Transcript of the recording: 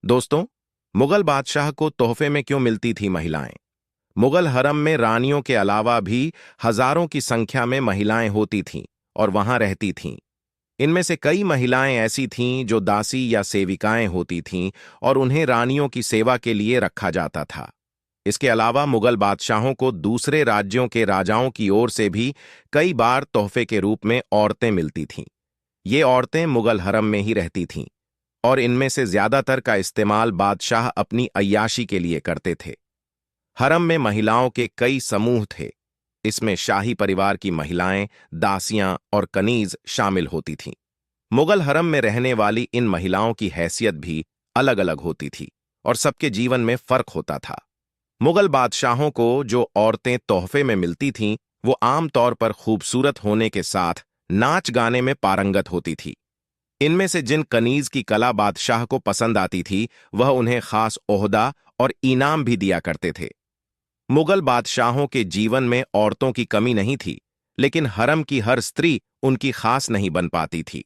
दोस्तों, मुगल बादशाह को तोहफे में क्यों मिलती थी महिलाएं? मुगल हरम में रानियों के अलावा भी हजारों की संख्या में महिलाएं होती थीं और वहां रहती थीं। इनमें से कई महिलाएं ऐसी थीं जो दासी या सेविकाएं होती थीं और उन्हें रानियों की सेवा के लिए रखा जाता था। इसके अलावा मुगल बादशाहों को दूसरे राज्यों के राजाओं की ओर से भी कई बार तोहफे के रूप में औरतें मिलती थीं। ये औरतें मुगल हरम में ही रहती थीं और इनमें से ज्यादातर का इस्तेमाल बादशाह अपनी अय्याशी के लिए करते थे। हरम में महिलाओं के कई समूह थे। इसमें शाही परिवार की महिलाएं, दासियां और कनीज शामिल होती थीं। मुगल हरम में रहने वाली इन महिलाओं की हैसियत भी अलग अलग होती थी और सबके जीवन में फर्क होता था। मुगल बादशाहों को जो औरतें तोहफे में मिलती थीं, वो आमतौर पर खूबसूरत होने के साथ नाच गाने में पारंगत होती थी। इनमें से जिन कनीज की कला बादशाह को पसंद आती थी, वह उन्हें खास ओहदा और इनाम भी दिया करते थे। मुगल बादशाहों के जीवन में औरतों की कमी नहीं थी, लेकिन हरम की हर स्त्री उनकी खास नहीं बन पाती थी।